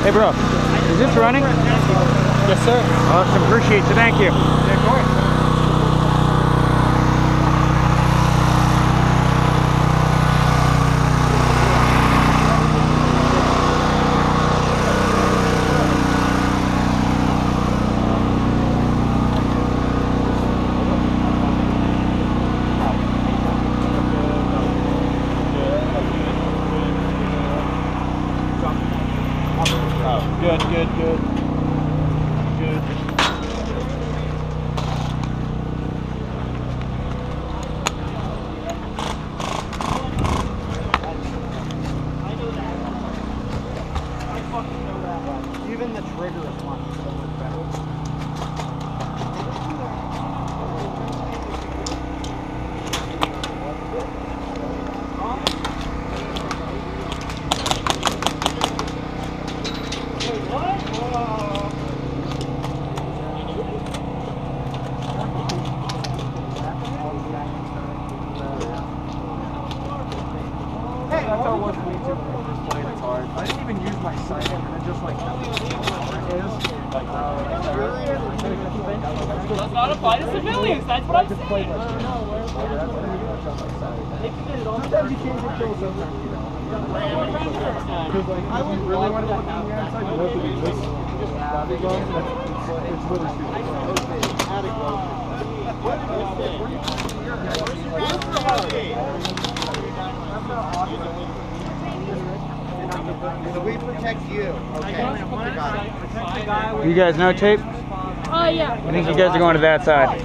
Hey bro, is this running? Yes sir. Awesome, appreciate you, thank you. Yeah, of course. Good, good, good. Good. I know that. I fucking know that. Even the trigger is one. That's how it was for me too when I first played. It's hard. I didn't even use my sight, and it just like Let's not apply to civilians, that's what I'm saying. Sometimes you can't get killed, sometimes you don't. Because like, I would really want to look on the outside and hope it just it's really So we protect you. Okay. You guys know tape? Oh yeah. I think you guys are going to that side.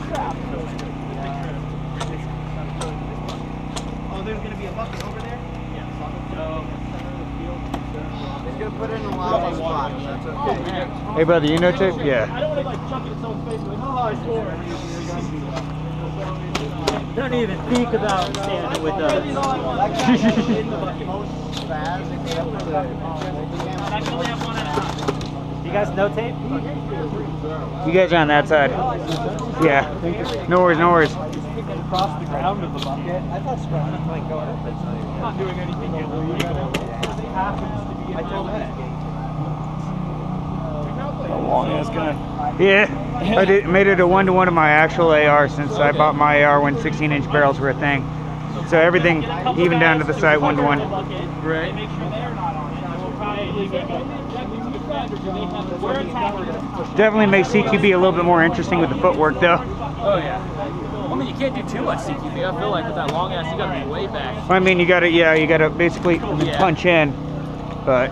Oh, there's going to be a bucket over there? He's going to put it in a lava spot. That's okay. Hey brother, you know tape? Yeah. I don't want to like chuck it in someone's face like, oh, I scored. Don't even think about standing with us. You guys know tape? You guys are on that side. Yeah. No worries, no worries. Across the ground of the bucket. I thought Scrum might go up. I'm not doing anything illegal. It happens to be a How long is gonna? Yeah, I made it a 1-to-1 of my actual AR since I bought my AR when 16-inch barrels were a thing. So everything, even down to the sight, 1-to-1. Right. Definitely makes CQB a little bit more interesting with the footwork, though. Oh yeah. I mean, you can't do too much CQB. I feel like with that long ass, you gotta be way back. I mean, you gotta basically punch in, but.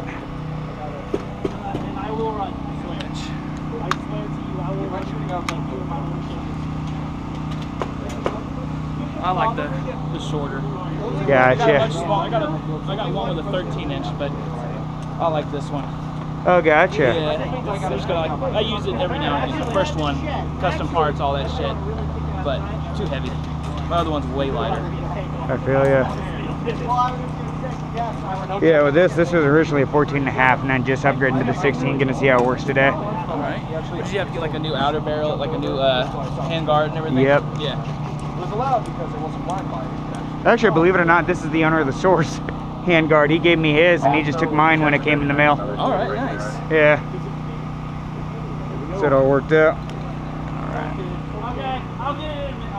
I like the shorter. Gotcha. I got one with a 13-inch, but I like this one. Oh, gotcha. Yeah, just I use it every now and then. The first one, custom parts, all that shit, but too heavy. My other one's way lighter. I feel ya. Yeah, with this was originally a 14.5, and then just upgrading to the 16. Gonna see how it works today. All right. Did you have to get like a new outer barrel, like a new handguard and everything? Yep. Yeah. It was allowed because it wasn't blind lighting. Actually, believe it or not, this is the owner of the Source handguard. He gave me his, and he just took mine when it came in the mail. All right, nice. Yeah. So it all worked out. Okay, I'll get it in a minute.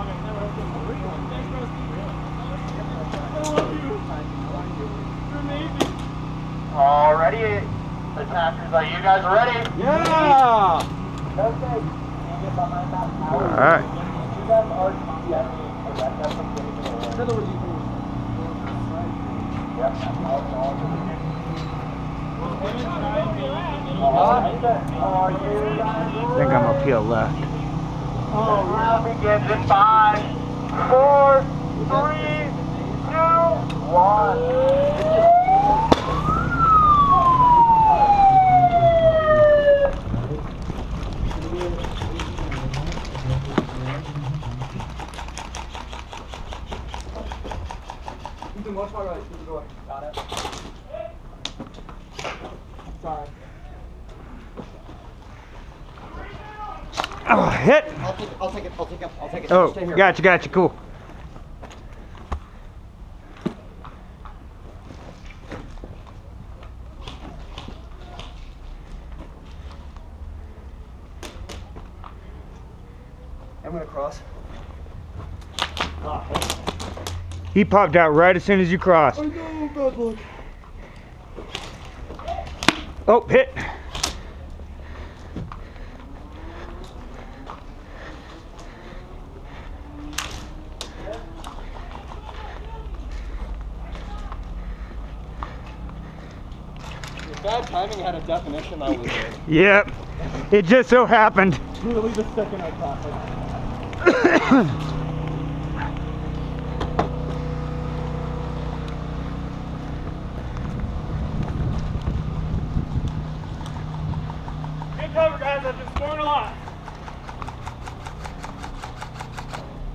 Alrighty, attackers, are you guys ready? Yeah! Okay. Alright. You guys are In other words, you can... Yep. I think I'm uphill left. Round begins in 5, 4, 3, 2, 1. Got it. Sorry. Oh, hit! I'll take it. Oh, Stay here. gotcha, cool. I'm gonna cross. He popped out right as soon as you crossed. I know, bad luck. Oh, hit. If bad timing had a definition, I was there. Yep. It just so happened. Literally the second I crossed. Good cover, guys. I've been scoring a lot.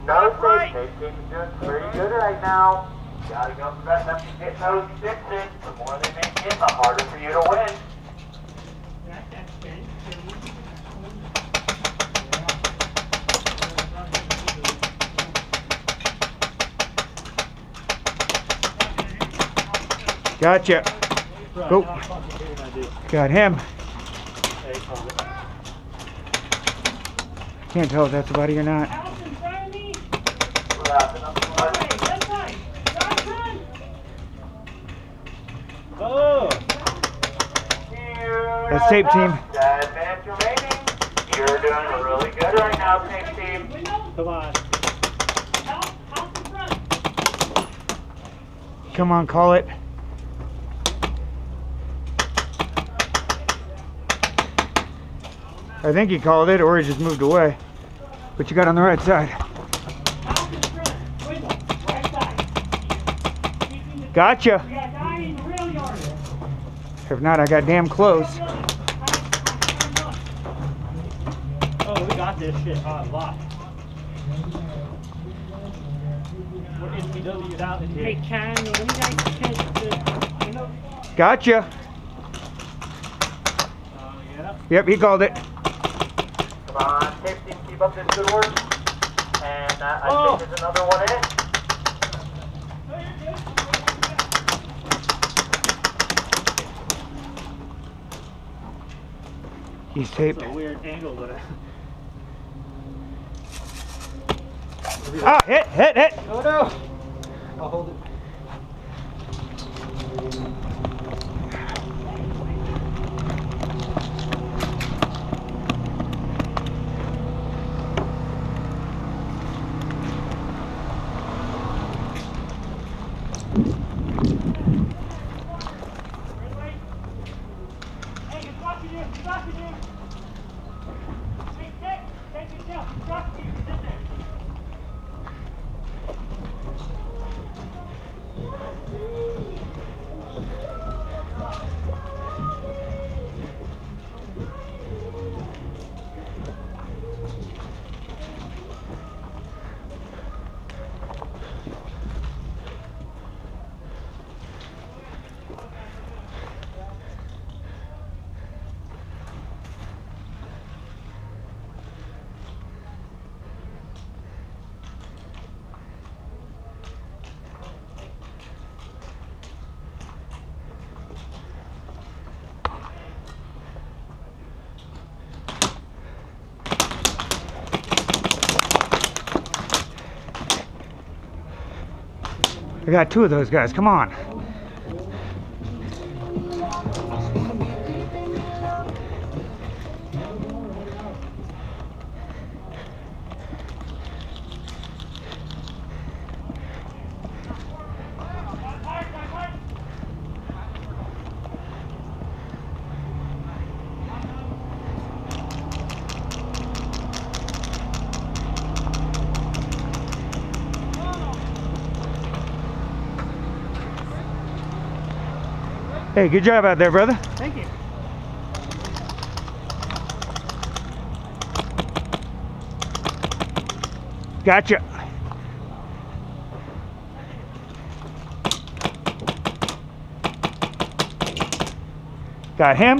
No, safety team's doing pretty good right now. Gotta go for that to get those fixes. The more they make it, the harder for you to win. Gotcha. Go. Got him. Can't tell if that's a buddy or not. Oh! That's tape team. 7 minutes remaining. You're doing really good right now, tape team. Come on. Come on, call it. I think he called it, or he just moved away. But you got on the right side. Gotcha. If not, I got damn close. Oh, we got this shit on lock. We're NPW'd out in here. Hey, Ken, let me guys catch this. Gotcha. Yep, he called it. Come on, tape team, keep up this good work. And I think there's another one in. He's taped. It's a weird angle, but Ah, hit. Oh no! I'll hold it. I got two of those guys. Come on. Hey, good job out there, brother. thank you. Gotcha. Got him.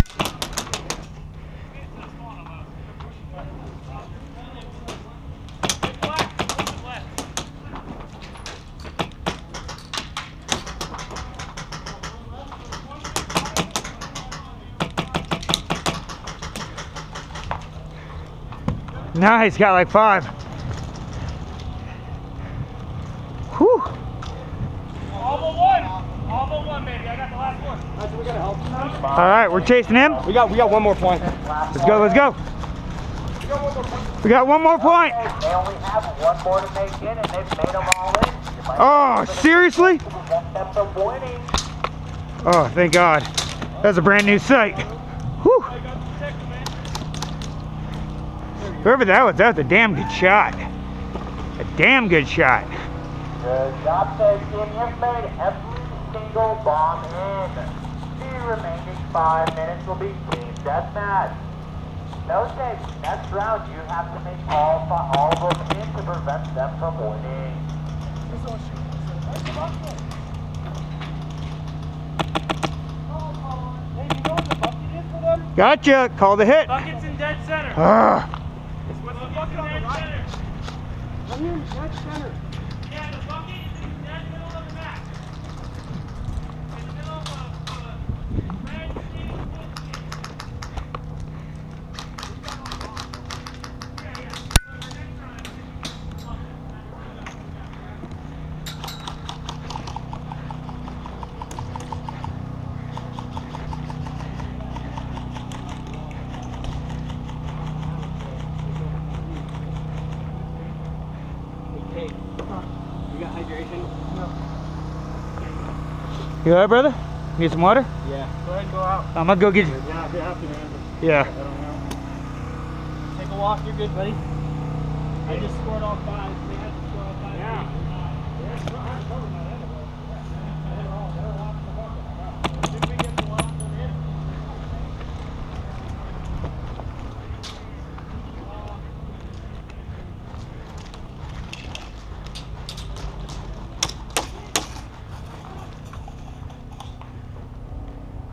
Nice, got like 5. We gotta help him now. All right, we're chasing him. We got one more point. Let's go, let's go. We got one more point. They only have one more to make in, and they've made them all in. Oh, seriously? Get them to winning. Oh, thank God. That's a brand new sight. Whew. Whoever that was a damn good shot. A damn good shot. Good job, team. You've made every single bomb in. The remaining 5 minutes will be team deathmatch. No takes. Next round, you have to make all of them in to prevent them from winning. Gotcha. Call the hit. Bucket's in dead center. Ah. What's the bucket on the right? Right here in dead center. Yeah, the bucket is in the dead middle of the map. In the middle of a red thing. You got hydration? You all right, brother? Need some water? Yeah. Go ahead and go out. I'm gonna go get you. Yeah, if you have to, man. Yeah. I don't know. Take a walk, you're good, buddy. I just scored all 5. They had to score all 5. Yeah. Did we get the last one in?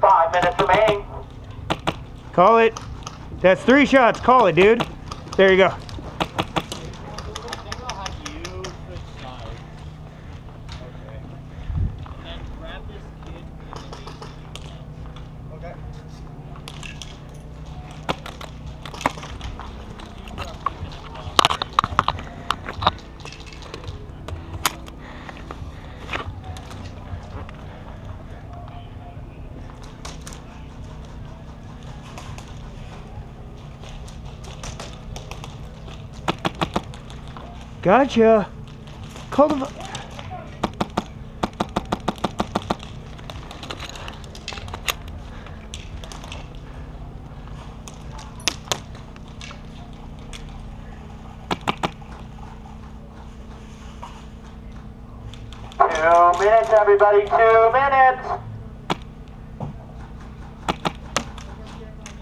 Five minutes remaining. Call it. That's 3 shots. Call it, dude. There you go. Gotcha. Call the. Two minutes, everybody. 2 minutes.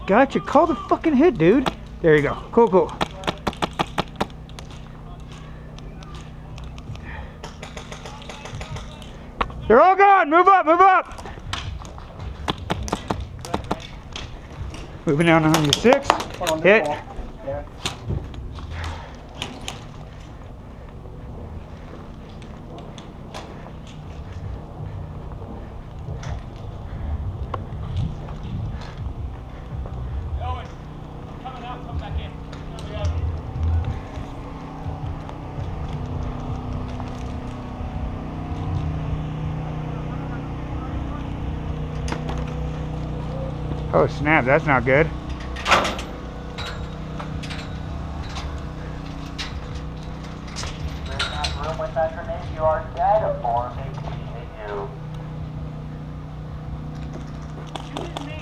Gotcha. Call the fucking hit, dude. There you go. Cool, cool. They're all gone. Move up, move up. Moving down to 106. Hit. Yeah. Coming out, come back in. Oh snap, that's not good. There's not room with that grenade. You are dead for making you. Shoot me.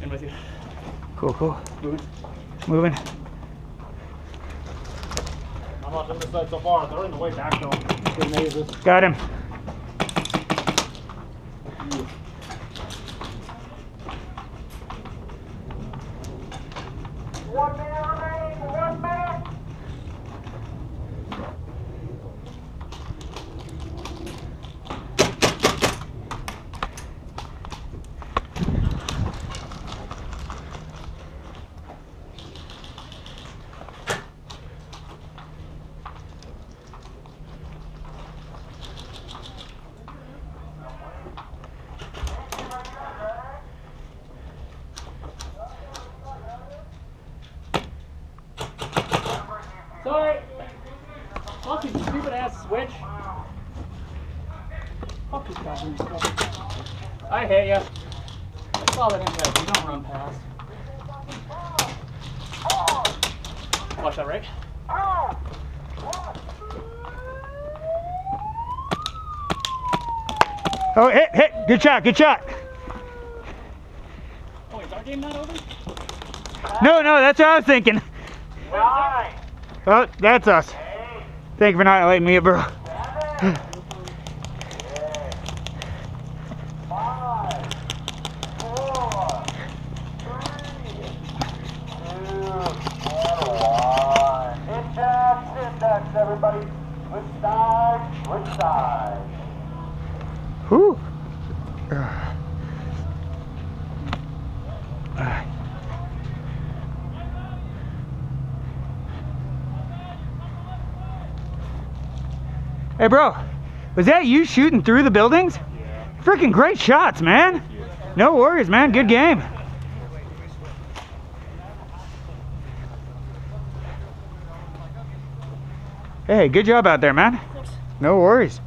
In with you. Cool, cool. Moving. Moving. I'm not on this side so far. They're in the way back though. Good mazes. Got him. One minute remaining. 1 minute. Sorry. Fucking stupid ass switch. Fuck this goddamn stuff. I hate ya. That's all that impacts. You don't run past. Watch that, right? Oh, hit. Good shot, good shot. Oh, is our game not over? No, that's what I was thinking. Nine, Oh, that's us. Thank you for not letting me up, bro. 7, 5, 4, 3, 2, and 1. Index, everybody. Which side? Whew. Hey, bro, was that you shooting through the buildings? Yeah. Freaking great shots, man. No worries, man. Good game. Hey, good job out there, man. No worries.